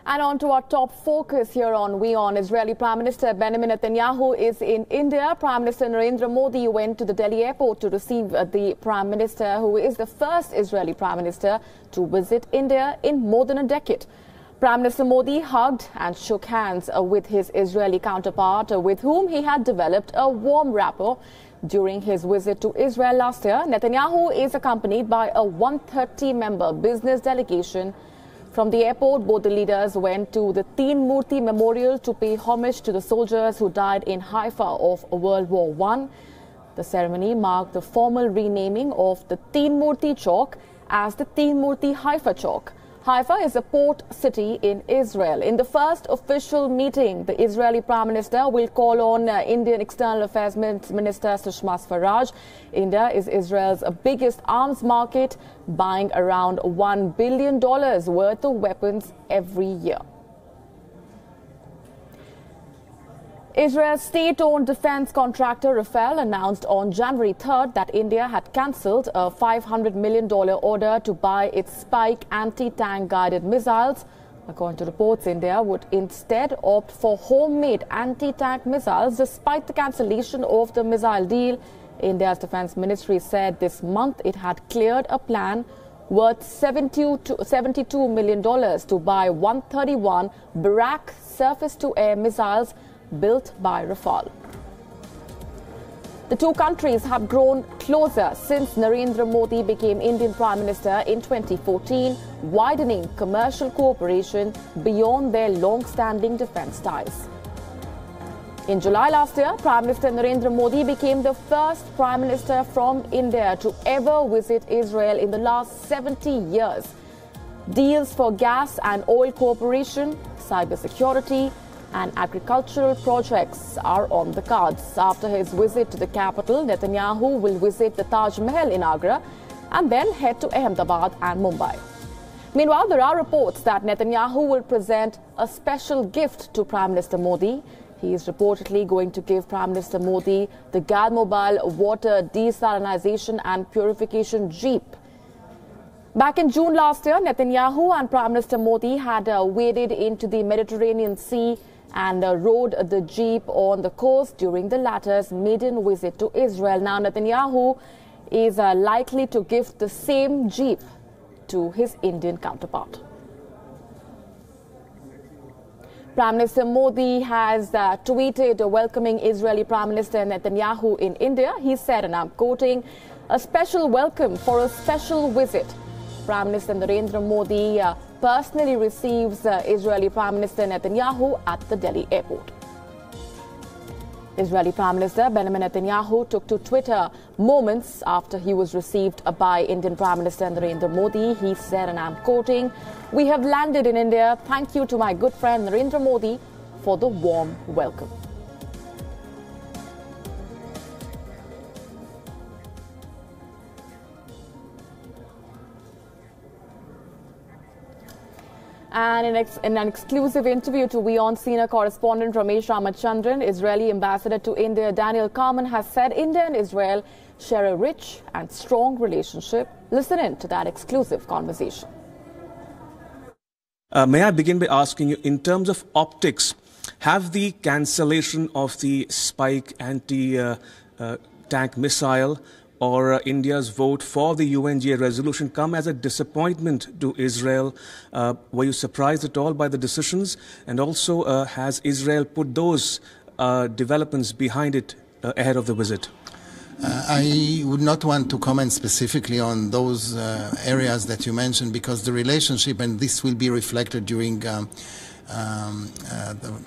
And on to our top focus here on WION. Israeli Prime Minister Benjamin Netanyahu is in India. Prime Minister Narendra Modi went to the Delhi airport to receive the Prime Minister, who is the first Israeli Prime Minister to visit India in more than a decade. Prime Minister Modi hugged and shook hands with his Israeli counterpart, with whom he had developed a warm rapport during his visit to Israel last year. Netanyahu is accompanied by a 130-member business delegation. From the airport, both the leaders went to the Teen Murti Memorial to pay homage to the soldiers who died in Haifa of World War I. The ceremony marked the formal renaming of the Teen Murti Chowk as the Teen Murti Haifa Chowk. Haifa is a port city in Israel. In the first official meeting, the Israeli Prime Minister will call on Indian External Affairs Minister Sushma Swaraj. India is Israel's biggest arms market, buying around $1 billion worth of weapons every year. Israel's state-owned defense contractor Rafael announced on January 3rd that India had cancelled a $500 million order to buy its Spike anti-tank guided missiles. According to reports, India would instead opt for homemade anti-tank missiles despite the cancellation of the missile deal. India's defense ministry said this month it had cleared a plan worth $72 million to buy 131 Barak surface-to-air missiles built by Rafale. The two countries have grown closer since Narendra Modi became Indian Prime Minister in 2014, widening commercial cooperation beyond their long-standing defense ties. In July last year, Prime Minister Narendra Modi became the first Prime Minister from India to ever visit Israel in the last 70 years. Deals for gas and oil cooperation, cybersecurity, and agricultural projects are on the cards. After his visit to the capital, Netanyahu will visit the Taj Mahal in Agra and then head to Ahmedabad and Mumbai. Meanwhile, there are reports that Netanyahu will present a special gift to Prime Minister Modi. He is reportedly going to give Prime Minister Modi the Gal Mobile water desalinization and purification jeep. Back in June last year, Netanyahu and Prime Minister Modi had waded into the Mediterranean Sea and rode the jeep on the coast during the latter's maiden visit to Israel. Now, Netanyahu is likely to gift the same jeep to his Indian counterpart. Prime Minister Modi has tweeted welcoming Israeli Prime Minister Netanyahu in India. He said, and I'm quoting, "A special welcome for a special visit." Prime Minister Narendra Modi personally receives Israeli Prime Minister Netanyahu at the Delhi airport. Israeli Prime Minister Benjamin Netanyahu took to Twitter moments after he was received by Indian Prime Minister Narendra Modi. He said, and I'm quoting, "We have landed in India. Thank you to my good friend Narendra Modi for the warm welcome." And in an exclusive interview to WION, senior correspondent Ramesh Ramachandran, Israeli ambassador to India Daniel Carman has said India and Israel share a rich and strong relationship. Listen in to that exclusive conversation. May I begin by asking you, in terms of optics, have the cancellation of the Spike anti-tank missile or India's vote for the UNGA resolution come as a disappointment to Israel? Were you surprised at all by the decisions? And also, has Israel put those developments behind it ahead of the visit? I would not want to comment specifically on those areas that you mentioned, because the relationship, and this will be reflected during the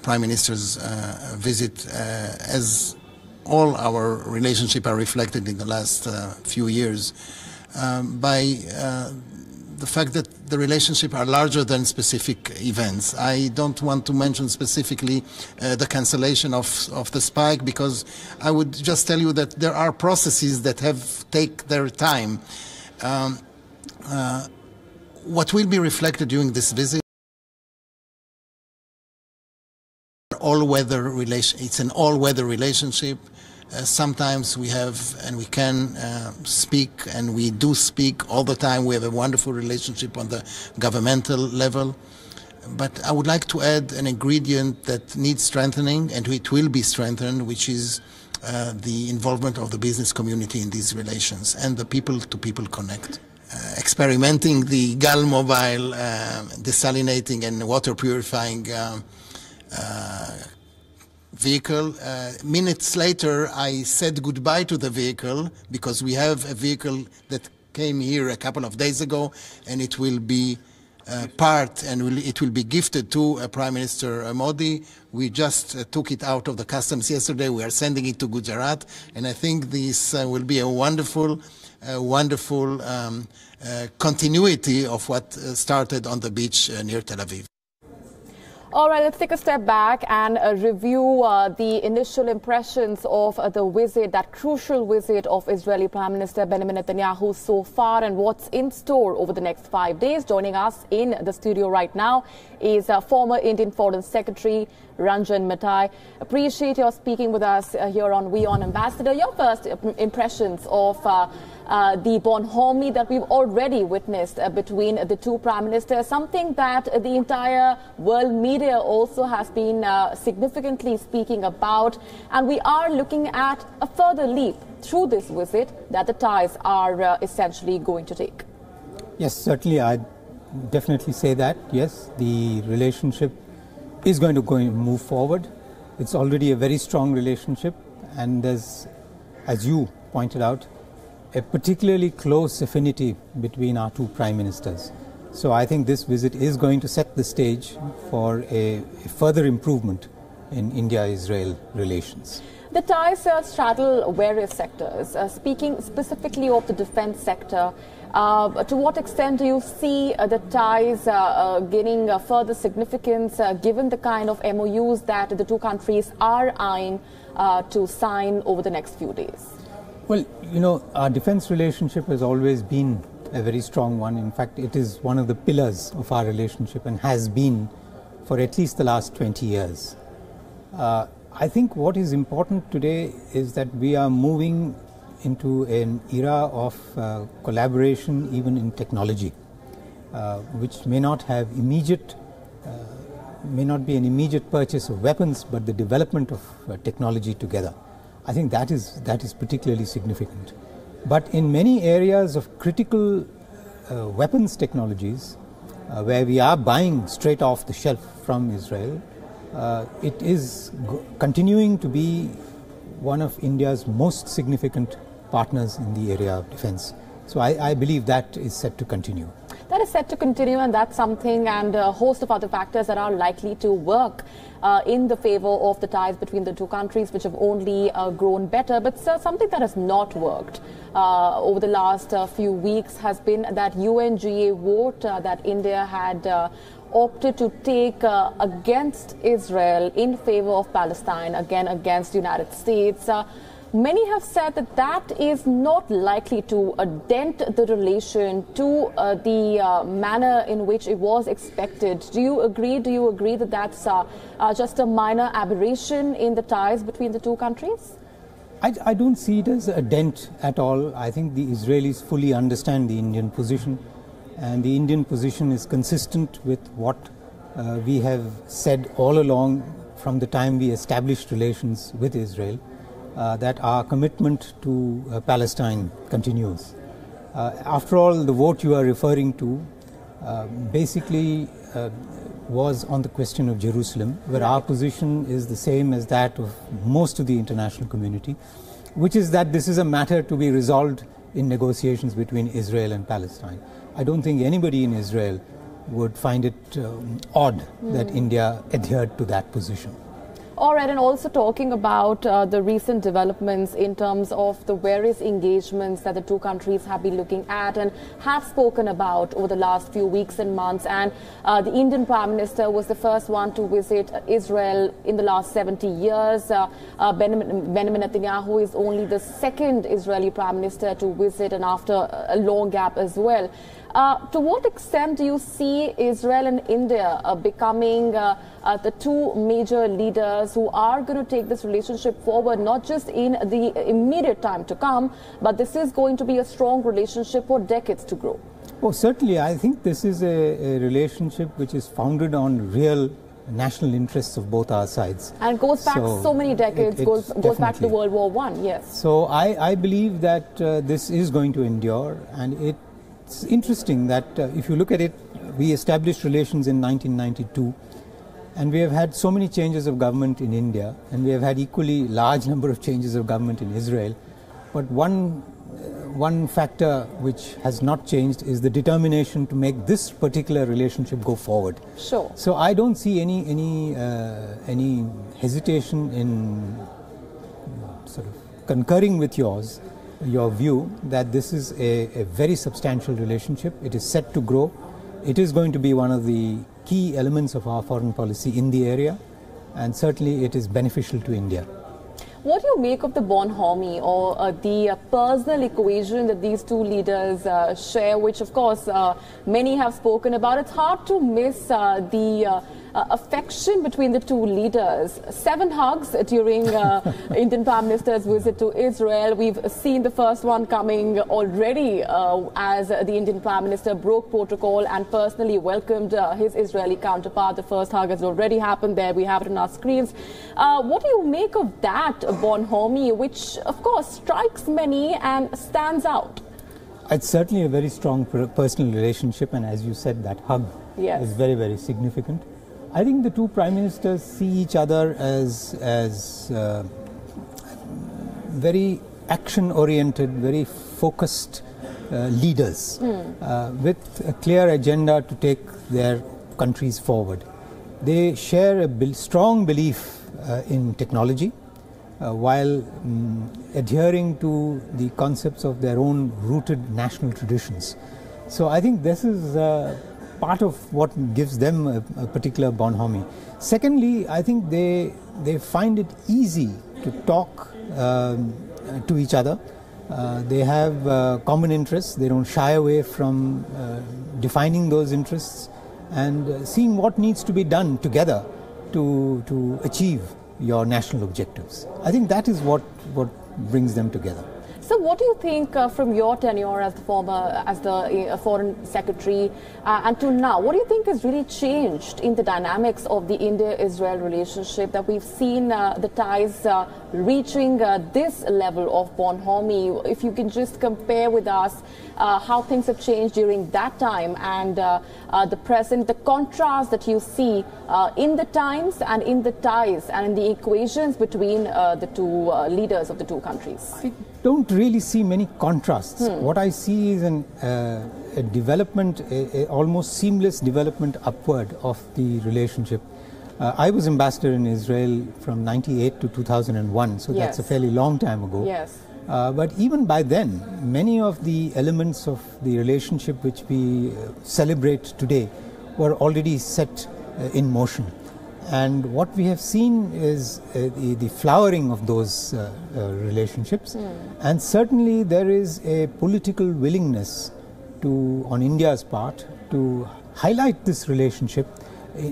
Prime Minister's visit, as all our relationship are reflected in the last few years, by the fact that the relationship are larger than specific events. I don't want to mention specifically the cancellation of the Spike, because I would just tell you that there are processes that have take their time. What will be reflected during this visit? All-weather relation. It's an all-weather relationship. Sometimes we have and we can speak, and we do speak all the time. We have a wonderful relationship on the governmental level. But I would like to add an ingredient that needs strengthening, and it will be strengthened, which is the involvement of the business community in these relations and the people-to-people connect. Experimenting the GAL mobile desalinating and water purifying vehicle. Minutes later, I said goodbye to the vehicle because we have a vehicle that came here a couple of days ago, and it will be it will be gifted to Prime Minister Modi. We just took it out of the customs yesterday. We are sending it to Gujarat, and I think this will be a wonderful continuity of what started on the beach near Tel Aviv. All right, let's take a step back and review the initial impressions of the visit, that crucial visit of Israeli Prime Minister Benjamin Netanyahu so far, and what's in store over the next 5 days. Joining us in the studio right now is former Indian Foreign Secretary Ranjan Mathai. Appreciate your speaking with us here on WION. Ambassador, your first impressions of the bonhomie that we've already witnessed between the two prime ministers, something that the entire world media also has been significantly speaking about, and we are looking at a further leap through this visit that the ties are essentially going to take. Yes, certainly I'd definitely say that. Yes, the relationship is going to move forward. It's already a very strong relationship, and there's, as you pointed out, a particularly close affinity between our two prime ministers. So I think this visit is going to set the stage for a further improvement in India-Israel relations. The ties straddle various sectors. Speaking specifically of the defense sector, to what extent do you see the ties gaining further significance given the kind of MOUs that the two countries are eyeing to sign over the next few days? Well, you know, our defense relationship has always been a very strong one. In fact, it is one of the pillars of our relationship and has been for at least the last 20 years. I think what is important today is that we are moving into an era of collaboration even in technology, which may not have may not be an immediate purchase of weapons, but the development of technology together. I think that is particularly significant. But in many areas of critical weapons technologies, where we are buying straight off the shelf from Israel, it is continuing to be one of India's most significant partners in the area of defense. So I believe that is set to continue. That is set to continue, and that's something and a host of other factors that are likely to work in the favor of the ties between the two countries, which have only grown better. But something that has not worked over the last few weeks has been that UNGA vote that India had opted to take against Israel in favor of Palestine, again against the United States. Many have said that that is not likely to dent the relation to the manner in which it was expected. Do you agree? Do you agree that that's just a minor aberration in the ties between the two countries? I don't see it as a dent at all. I think the Israelis fully understand the Indian position, and the Indian position is consistent with what we have said all along from the time we established relations with Israel. That our commitment to Palestine continues. After all, the vote you are referring to basically was on the question of Jerusalem, where our position is the same as that of most of the international community, which is that this is a matter to be resolved in negotiations between Israel and Palestine. I don't think anybody in Israel would find it odd that India adhered to that position. All right, and also talking about the recent developments in terms of the various engagements that the two countries have been looking at and have spoken about over the last few weeks and months. And the Indian Prime Minister was the first one to visit Israel in the last 70 years. Benjamin Netanyahu is only the second Israeli Prime Minister to visit, and after a long gap as well. To what extent do you see Israel and India becoming the two major leaders who are going to take this relationship forward, not just in the immediate time to come, but this is going to be a strong relationship for decades to grow? Oh, certainly. I think this is a relationship which is founded on real national interests of both our sides. And it goes back so many decades, goes back to World War I, yes. So I believe that this is going to endure, and it's interesting that if you look at it, we established relations in 1992, and we have had so many changes of government in India, and we have had equally large number of changes of government in Israel. But one factor which has not changed is the determination to make this particular relationship go forward. Sure. So I don't see any hesitation in sort of concurring with your view that this is a very substantial relationship. It is set to grow. It is going to be one of the key elements of our foreign policy in the area, and certainly it is beneficial to India. What do you make of the bonhomie, or the personal equation that these two leaders share, which of course many have spoken about? It's hard to miss the affection between the two leaders. 7 hugs during Indian Prime Minister's visit to Israel. We've seen the first one coming already as the Indian Prime Minister broke protocol and personally welcomed his Israeli counterpart. The first hug has already happened there. We have it on our screens. What do you make of that bonhomie, which of course strikes many and stands out? It's certainly a very strong personal relationship, and as you said, that hug is very, very significant. I think the two prime ministers see each other as very action-oriented, very focused leaders with a clear agenda to take their countries forward. They share a strong belief in technology while adhering to the concepts of their own rooted national traditions. So I think this is part of what gives them a particular bonhomie. Secondly, I think they find it easy to talk to each other. They have common interests. They don't shy away from defining those interests and seeing what needs to be done together to achieve your national objectives. I think that is what brings them together. So what do you think from your tenure as the Foreign Secretary and to now, what do you think has really changed in the dynamics of the India-Israel relationship, that we've seen the ties reaching this level of bonhomie? If you can just compare with us how things have changed during that time and the present, the contrast that you see in the times and in the ties and in the equations between the two leaders of the two countries. I don't really see many contrasts. What I see is a development, a almost seamless development upward of the relationship. I was ambassador in Israel from 98 to 2001, so that's a fairly long time ago. Yes. But even by then, many of the elements of the relationship which we celebrate today were already set in motion. And what we have seen is the flowering of those relationships. And certainly there is a political willingness on India's part to highlight this relationship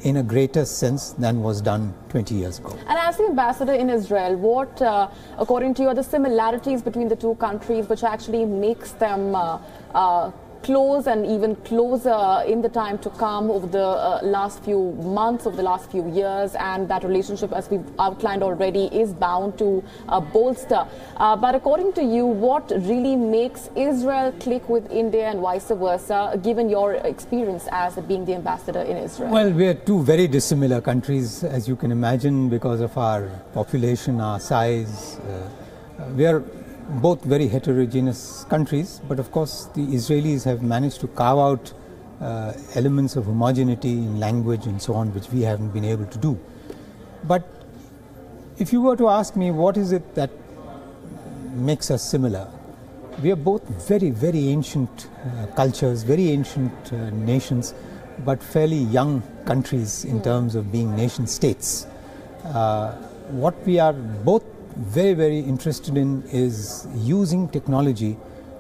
in a greater sense than was done 20 years ago. And as the ambassador in Israel, what, according to you, are the similarities between the two countries which actually makes them close and even closer in the time to come over the last few months, over the last few years, and that relationship, as we've outlined already, is bound to bolster. But according to you, what really makes Israel click with India and vice versa, given your experience as being the ambassador in Israel? Well, we are two very dissimilar countries, as you can imagine, because of our population, our size. We are both very heterogeneous countries, but of course the Israelis have managed to carve out elements of homogeneity in language and so on, which we haven't been able to do. But if you were to ask me what is it that makes us similar, we are both very, very ancient cultures, very ancient nations, but fairly young countries in terms of being nation states. What we are both very, very interested in is using technology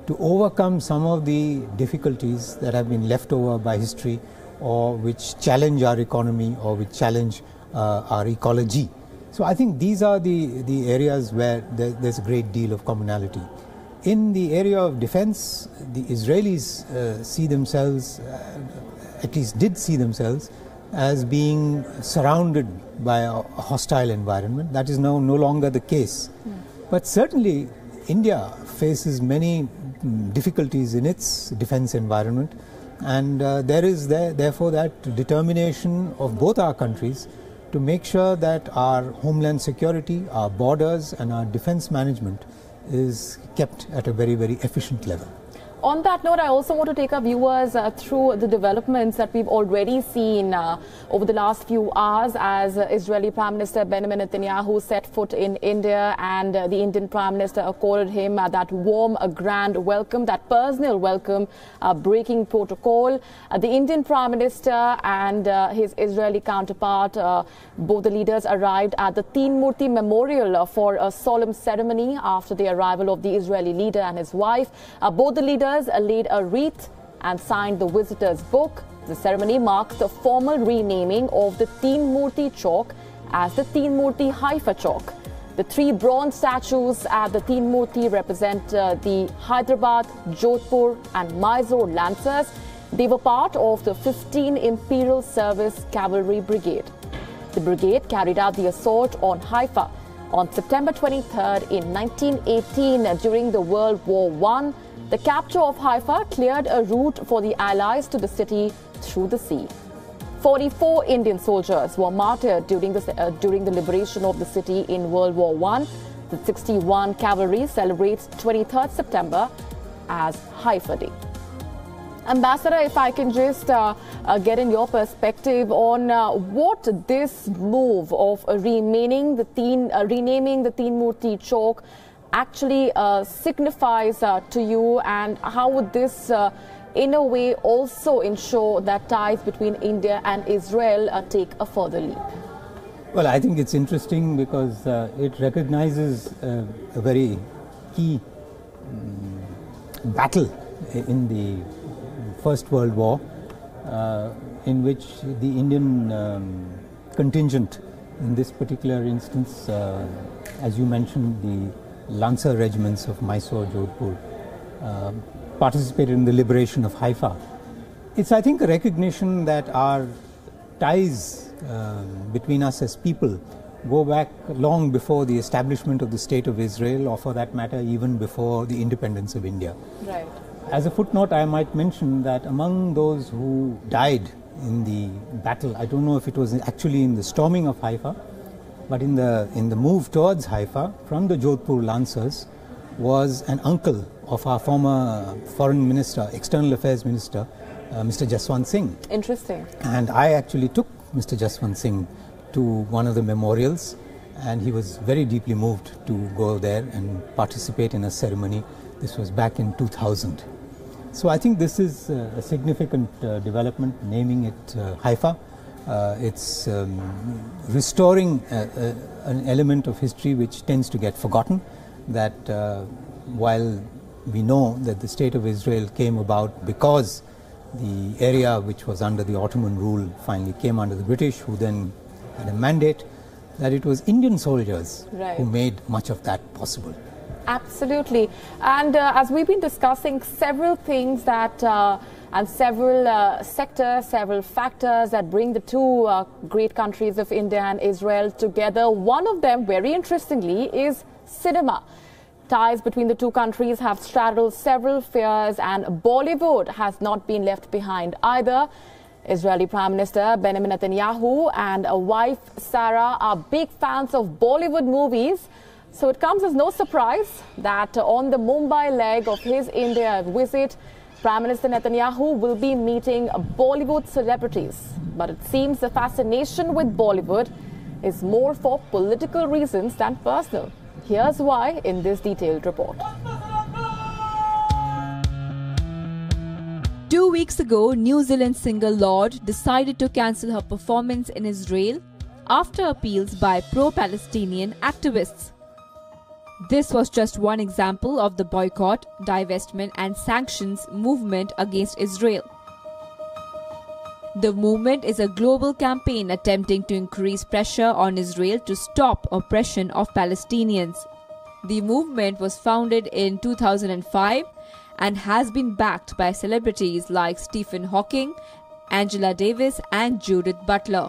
to overcome some of the difficulties that have been left over by history, or which challenge our economy, or which challenge our ecology. So I think these are the areas where there's a great deal of commonality. In the area of defense, the Israelis see themselves, at least did see themselves, as being surrounded by a hostile environment. That is now no longer the case. But certainly India faces many difficulties in its defense environment, and there is therefore that determination of both our countries to make sure that our homeland security, our borders and our defense management is kept at a very, very efficient level. On that note, I also want to take our viewers through the developments that we've already seen over the last few hours as Israeli Prime Minister Benjamin Netanyahu set foot in India, and the Indian Prime Minister accorded him that warm, grand welcome, that personal welcome, breaking protocol. The Indian Prime Minister and his Israeli counterpart, both the leaders arrived at the Teen Murti Memorial for a solemn ceremony after the arrival of the Israeli leader and his wife. Both the leaders laid a wreath and signed the visitors' book. The ceremony marks the formal renaming of the Teen Murti Chowk as the Teen Murti Haifa Chowk. The 3 bronze statues at the Teen Murti represent the Hyderabad, Jodhpur and Mysore Lancers. They were part of the 15 Imperial Service Cavalry Brigade. The brigade carried out the assault on Haifa on September 23rd in 1918 during the World War I. The capture of Haifa cleared a route for the Allies to the city through the sea. 44 Indian soldiers were martyred during the liberation of the city in World War I. The 61 Cavalry celebrates 23rd September as Haifa Day. Ambassador, if I can just get in your perspective on what this move of renaming the Teen Murti Chowk actually signifies to you, and how would this in a way also ensure that ties between India and Israel take a further leap? Well, I think it's interesting because it recognizes a very key battle in the First World War, in which the Indian contingent, in this particular instance, as you mentioned, the Lancer regiments of Mysore, Jodhpur, participated in the liberation of Haifa. It's, I think, a recognition that our ties between us as people go back long before the establishment of the State of Israel, or for that matter, even before the independence of India. Right. As a footnote, I might mention that among those who died in the battle, I don't know if it was actually in the storming of Haifa, but in the move towards Haifa from the Jodhpur Lancers, was an uncle of our former foreign minister, external affairs minister, Mr. Jaswant Singh. Interesting. And I actually took Mr. Jaswant Singh to one of the memorials, and he was very deeply moved to go there and participate in a ceremony. This was back in 2000. So I think this is a significant development, naming it Haifa. It's restoring an element of history which tends to get forgotten, that while we know that the State of Israel came about because the area which was under the Ottoman rule finally came under the British, who then had a mandate, that it was Indian soldiers who made much of that possible. Absolutely. And as we've been discussing several things that and several sectors, several factors that bring the two great countries of India and Israel together. One of them, very interestingly, is cinema. Ties between the two countries have straddled several spheres, and Bollywood has not been left behind either. Israeli Prime Minister Benjamin Netanyahu and wife Sarah are big fans of Bollywood movies. So it comes as no surprise that on the Mumbai leg of his India visit, Prime Minister Netanyahu will be meeting Bollywood celebrities. But it seems the fascination with Bollywood is more for political reasons than personal. Here's why in this detailed report. 2 weeks ago, New Zealand singer Lorde decided to cancel her performance in Israel after appeals by pro-Palestinian activists. This was just one example of the boycott, divestment and sanctions movement against Israel. The movement is a global campaign attempting to increase pressure on Israel to stop oppression of Palestinians. The movement was founded in 2005 and has been backed by celebrities like Stephen Hawking, Angela Davis and Judith Butler.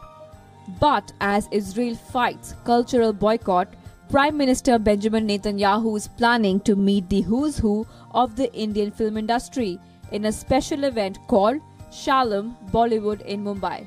But as Israel fights cultural boycott, Prime Minister Benjamin Netanyahu is planning to meet the who's who of the Indian film industry in a special event called Shalom Bollywood in Mumbai.